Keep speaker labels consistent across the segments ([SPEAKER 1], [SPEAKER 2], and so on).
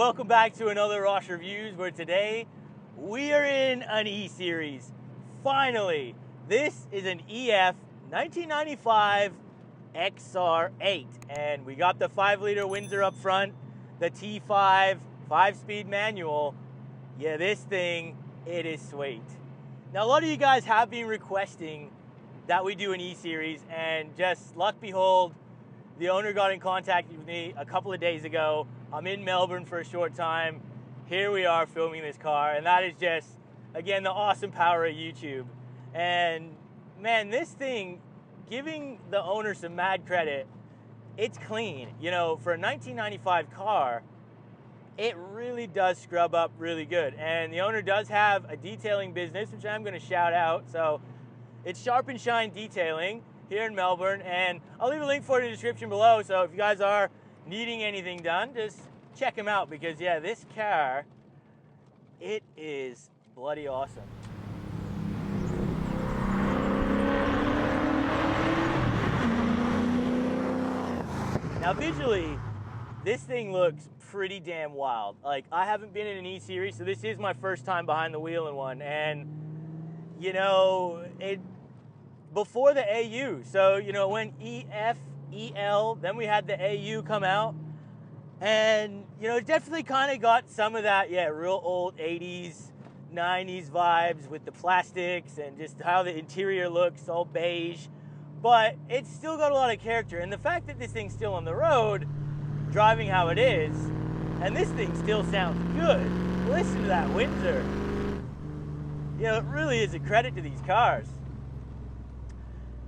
[SPEAKER 1] welcome back to another Rosh Reviews, where today we are in an E-Series. Finally, this is an EF 1995 XR8, and we got the 5-liter Windsor up front, the T5 5-speed manual. Yeah, this thing, it is sweet. Now, a lot of you guys have been requesting that we do an E-Series, and just luck behold, the owner got in contact with me a couple of days ago. I'm in Melbourne for a short time. Here we are filming this car, and that is just, again, the awesome power of YouTube. And man, this thing, giving the owner some mad credit, it's clean. You know, for a 1995 car, it really does scrub up really good. And the owner does have a detailing business, which I'm going to shout out. So it's Sharp and Shine Detailing here in Melbourne, and I'll leave a link for it in the description below. So if you guys are needing anything done, just check them out, because yeah, this car, it is bloody awesome. Now visually, this thing looks pretty damn wild. Like, I haven't been in an E-Series, so this is my first time behind the wheel in one, and you know, before the AU, so you know, when EF, EL, then we had the AU come out, and you know, it definitely kind of got some of that, yeah, real old 80s, 90s vibes with the plastics and just how the interior looks, all beige, but it's still got a lot of character. And the fact that this thing's still on the road, driving how it is, and this thing still sounds good. Listen to that Windsor. You know, it really is a credit to these cars.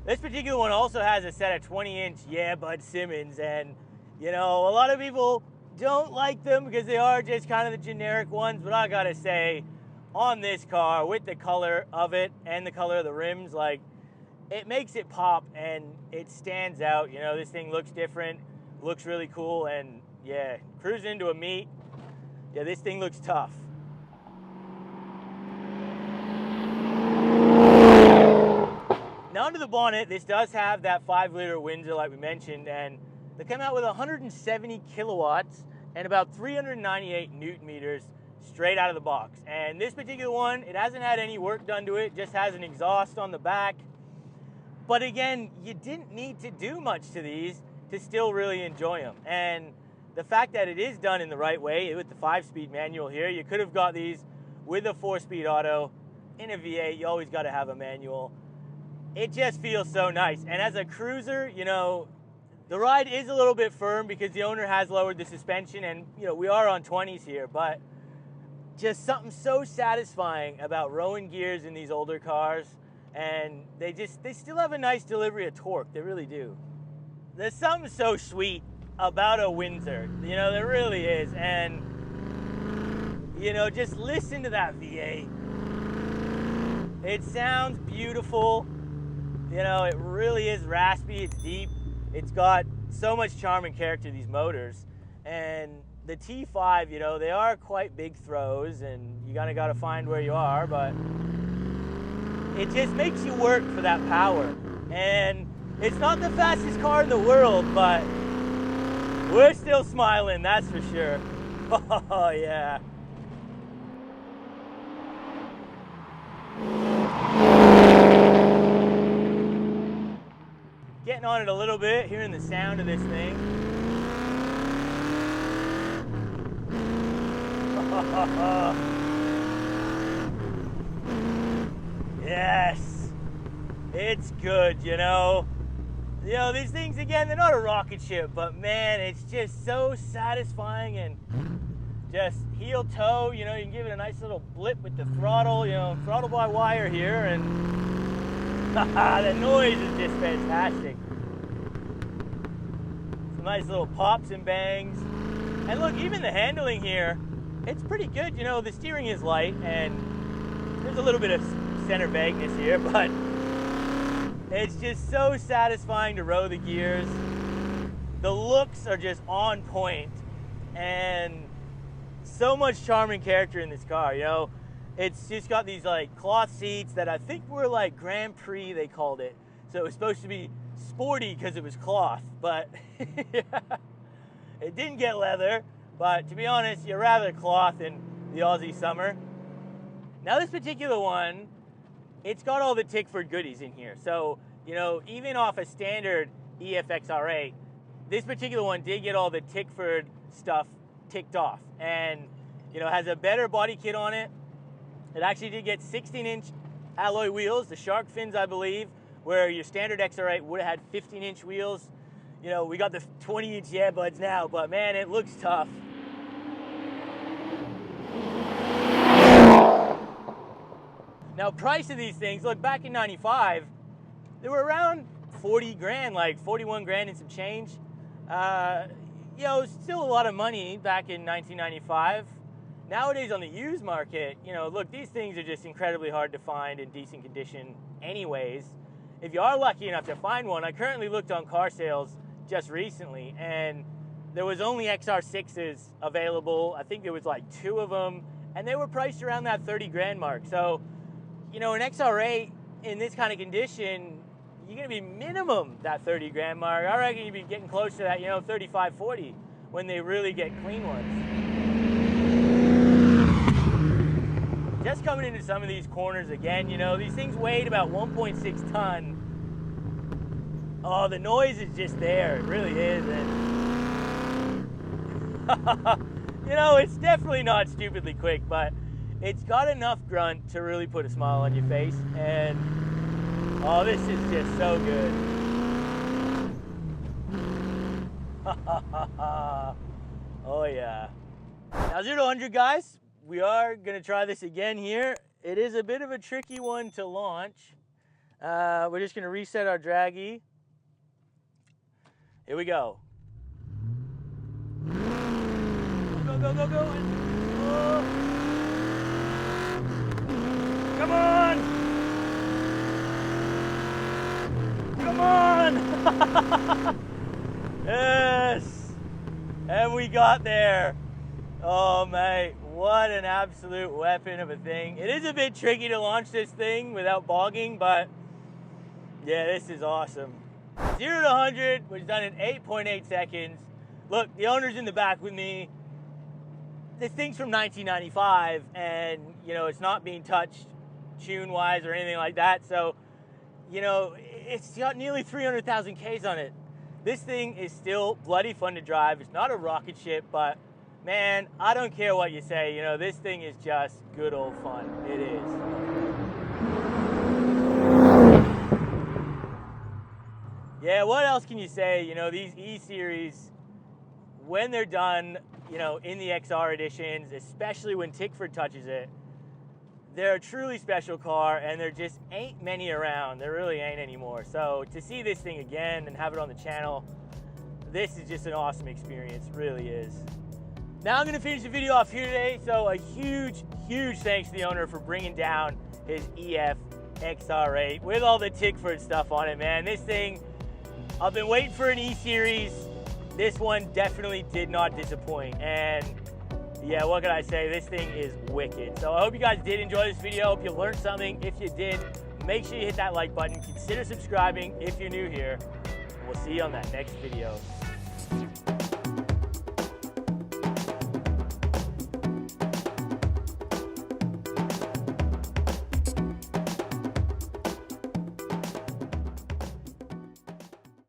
[SPEAKER 1] This particular one also has a set of 20-inch Yeah Bud Simmons, and you know, a lot of people don't like them because they are just kind of the generic ones, but I gotta say, on this car, with the color of it and the color of the rims, like, it makes it pop and it stands out. You know, this thing looks different, looks really cool, and yeah, cruising into a meet, yeah, this thing looks tough. Now, under the bonnet, this does have that 5-liter Windsor like we mentioned, and they come out with 170 kilowatts and about 398 newton meters straight out of the box. And this particular one, it hasn't had any work done to it, just has an exhaust on the back. But again, you didn't need to do much to these to still really enjoy them. And the fact that it is done in the right way with the 5-speed manual here, you could have got these with a 4-speed auto. In a V8, you always got to have a manual. It just feels so nice. And as a cruiser, you know, the ride is a little bit firm because the owner has lowered the suspension, and you know, we are on 20s here, but just something so satisfying about rowing gears in these older cars, and they still have a nice delivery of torque. They really do. There's something so sweet about a Windsor, you know, there really is. And you know, just listen to that V8. It sounds beautiful. You know, it really is raspy, it's deep. It's got so much charm and character, these motors. And the T5, you know, they are quite big throws, and you kind of got to find where you are, but it just makes you work for that power. And it's not the fastest car in the world, but we're still smiling, that's for sure. Oh, yeah. Getting on it a little bit, hearing the sound of this thing. Yes, it's good, you know. You know, these things, again, they're not a rocket ship, but man, it's just so satisfying. And just heel toe, you know, you can give it a nice little blip with the throttle, you know, throttle by wire here, and the noise is just fantastic. Some nice little pops and bangs. And look, even the handling here, it's pretty good. You know, the steering is light, and there's a little bit of center vagueness here, but it's just so satisfying to row the gears. The looks are just on point, and so much charm and character in this car, you know. It's just got these like cloth seats that I think were like Grand Prix, they called it. So it was supposed to be sporty because it was cloth, but it didn't get leather. but to be honest, you're rather cloth in the Aussie summer. Now this particular one, it's got all the Tickford goodies in here. So, you know, even off a standard EFXR8, this particular one did get all the Tickford stuff ticked off, and you know, has a better body kit on it. It actually did get 16-inch alloy wheels, the shark fins, I believe, where your standard XR8 would have had 15-inch wheels. You know, we got the 20-inch yeah buds now, but man, it looks tough. Now, price of these things, look, back in 95, they were around 40 grand, like 41 grand and some change. You know, still a lot of money back in 1995. Nowadays on the used market, you know, look, these things are just incredibly hard to find in decent condition anyways. If you are lucky enough to find one, I currently looked on car sales just recently, and there was only XR6s available. I think there was like 2 of them, and they were priced around that 30 grand mark. So, you know, an XR8 in this kind of condition, you're gonna be minimum that 30 grand mark. I reckon you'd be getting close to that, you know, 35, 40 when they really get clean ones. Just coming into some of these corners again, you know, these things weighed about 1.6 ton. Oh, the noise is just there, it really is. And you know, it's definitely not stupidly quick, but it's got enough grunt to really put a smile on your face. And oh, this is just so good. Oh yeah. Now 0 to 100, guys, we are gonna try this again here. It is a bit of a tricky one to launch. We're just gonna reset our draggy. Here we go. Go, go, go, go. Oh. Come on! Come on! Yes! And we got there. Oh, mate, what an absolute weapon of a thing. It is a bit tricky to launch this thing without bogging, but yeah, this is awesome. 0 to 100 was done in 8.8 seconds. Look, the owner's in the back with me. This thing's from 1995, and, you know, it's not being touched tune-wise or anything like that, so, you know, it's got nearly 300,000 Ks on it. This thing is still bloody fun to drive. It's not a rocket ship, but man, I don't care what you say, you know, this thing is just good old fun. It is. Yeah, what else can you say? You know, these E-Series, when they're done, you know, in the XR editions, especially when Tickford touches it, they're a truly special car, and there just ain't many around. There really ain't anymore. So to see this thing again and have it on the channel, this is just an awesome experience, it really is. Now I'm gonna finish the video off here today, so a huge, huge thanks to the owner for bringing down his EF XR8 with all the Tickford stuff on it, man. This thing, I've been waiting for an E-Series. This one definitely did not disappoint, and yeah, what can I say? This thing is wicked. So I hope you guys did enjoy this video. I hope you learned something. If you did, make sure you hit that like button. Consider subscribing if you're new here. And we'll see you on that next video.